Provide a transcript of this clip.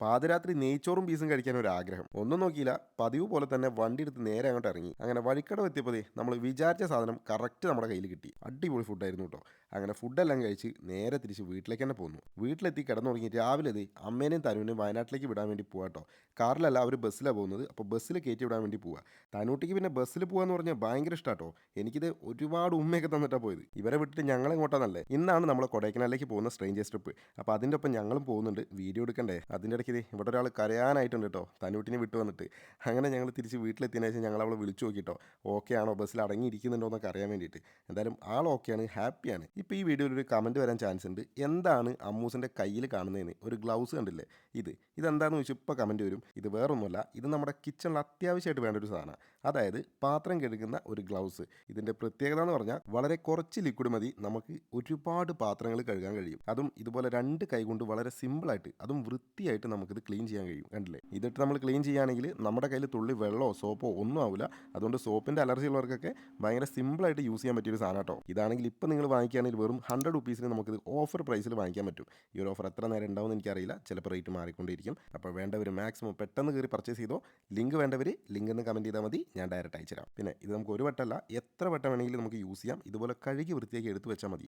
പാതിരാത്രി നെയ്ച്ചോറും പീസും കഴിക്കാൻ ഒരു ആഗ്രഹം. ഒന്നും നോക്കിയില്ല, പതിവ് പോലെ തന്നെ വണ്ടി എടുത്ത് നേരെ അങ്ങോട്ട് ഇറങ്ങി. അങ്ങനെ വഴിക്കടവ് എത്തിയപ്പോഴേ നമ്മൾ വിചാരിച്ച സാധനം കറക്റ്റ് നമ്മുടെ കയ്യിൽ കിട്ടി. അടിപൊളി ഫുഡായിരുന്നു കേട്ടോ. അങ്ങനെ ഫുഡെല്ലാം കഴിച്ച് നേരെ തിരിച്ച് വീട്ടിലേക്ക് തന്നെ പോന്നു. വീട്ടിലെത്തി കിടന്നുറങ്ങി രാവിലെ ദേ അമ്മേനെയും തനുവിനെയും വയനാട്ടിലേക്ക് വിടാൻ വേണ്ടി പോവാ കേട്ടോ. കാറിലല്ല, അവർ ബസ്സിലാണ് പോകുന്നത്. അപ്പോൾ ബസ്സിൽ കയറ്റി വിടാൻ വേണ്ടി പോവാ. തനൂട്ടിക്ക് പിന്നെ ബസ്സിൽ പോകാന്ന് പറഞ്ഞാൽ ഭയങ്കര ഇഷ്ടാട്ടോ. എനിക്കിത് ഒരുപാട് ഉമ്മയൊക്കെ തന്നിട്ടാണ് പോയത്. ഇവരെ വിട്ടിട്ട് ഞങ്ങൾ എങ്ങോട്ടാന്നല്ലേ. ഇന്നാണ് നമ്മൾ കൊടൈക്കനാലിലേക്ക് പോകുന്ന സ്ട്രേഞ്ചേഴ്സ് ട്രിപ്പ്. അപ്പോൾ അതിൻ്റെ ഒപ്പം ഞങ്ങളും പോകുന്നുണ്ട്. വീഡിയോ എടുക്കണ്ടേ. അതിൻ്റെ ഇടയ്ക്ക് ദേ ഇവിടെ ഒരാൾ കരയാനായിട്ടുണ്ട് കേട്ടോ, തനൂട്ടിനെ വിട്ടു വന്നിട്ട്. അങ്ങനെ ഞങ്ങൾ തിരിച്ച് വീട്ടിലെത്തിയതിനു ശേഷം ഞങ്ങൾ അവളെ വിളിച്ചു നോക്കിട്ടോ, ഓക്കെ ആണോ, ബസ്സിൽ അടങ്ങിയിരിക്കുന്നുണ്ടോ എന്നൊക്കെ അറിയാൻ വേണ്ടിയിട്ട്. എന്തായാലും ആൾ ഓക്കെയാണ്, ഹാപ്പിയാണ്. ഇപ്പോൾ ഈ വീഡിയോയിൽ ഒരു കമൻറ്റ് വരാൻ ചാൻസ് ഉണ്ട്. എന്താണ് അമ്മൂസിൻ്റെ കയ്യിൽ കാണുന്നതെന്ന്. ഒരു ഗ്ലൗസ് കണ്ടില്ലേ, ഇതെന്താണെന്ന് ചോദിച്ചാൽ ഇപ്പോൾ കമൻറ്റ് വരും. ഇത് വേറൊന്നുമല്ല, ഇത് നമ്മുടെ കിച്ചണിൽ അത്യാവശ്യമായിട്ട് വേണ്ട ഒരു സാധനമാണ്. അതായത് പാത്രം കഴുകുന്ന ഒരു ഗ്ലൗസ്. ഇതിൻ്റെ പ്രത്യേകത എന്ന് പറഞ്ഞാൽ വളരെ കുറച്ച് ലിക്വിഡ് മതി നമുക്ക് ഒരുപാട് പാത്രങ്ങൾ കഴുകാൻ കഴിയും. അതും ഇതുപോലെ രണ്ട് കൈ കൊണ്ട് വളരെ സിമ്പിളായിട്ട്, അതും വൃത്തിയായിട്ട് നമുക്കിത് ക്ലീൻ ചെയ്യാൻ കഴിയും. കണ്ടില്ലേ, ഇതിട്ട് നമ്മൾ ക്ലീൻ ചെയ്യുകയാണെങ്കിൽ നമ്മുടെ കയ്യിൽ തുള്ളി വെള്ളമോ സോപ്പോ ഒന്നും ആവില്ല. അതുകൊണ്ട് സോപ്പിൻ്റെ അലർജി ഉള്ളവർക്കൊക്കെ ഭയങ്കര സിമ്പിളായിട്ട് യൂസ് ചെയ്യാൻ പറ്റിയൊരു സാധനം കേട്ടോ. ഇതാണെങ്കിൽ ഇപ്പം നിങ്ങൾ വാങ്ങിക്കുകയാണെങ്കിൽ വെറും 100 റുപ്പീസിന് നമുക്കിത് ഓഫർ പ്രൈസിൽ വാങ്ങിക്കാൻ പറ്റും. ഈ ഒരു ഓഫർ എത്ര നേരം ഉണ്ടാവുമെന്ന് എനിക്കറിയില്ല, ചിലപ്പോൾ റേറ്റ് മാറിക്കൊണ്ടിരിക്കും. അപ്പോൾ വേണ്ടവർ മാക്സിമം പെട്ടെന്ന് കയറി പർച്ചേസ് ചെയ്തോ. ലിങ്ക് വേണ്ടവർ ലിങ്ക് എന്ന് കമൻറ്റ് ചെയ്താൽ മതി, ഞാൻ ഡയറക്റ്റ് അയച്ചുതരാം. പിന്നെ ഇത് നമുക്ക് ഒരു വട്ടമല്ല, എത്ര വട്ടം വേണമെങ്കിലും നമുക്ക് യൂസ് ചെയ്യാം. ഇതുപോലെ കഴുകി വൃത്തിയാക്കി എടുത്ത് വെച്ചാൽ മതി.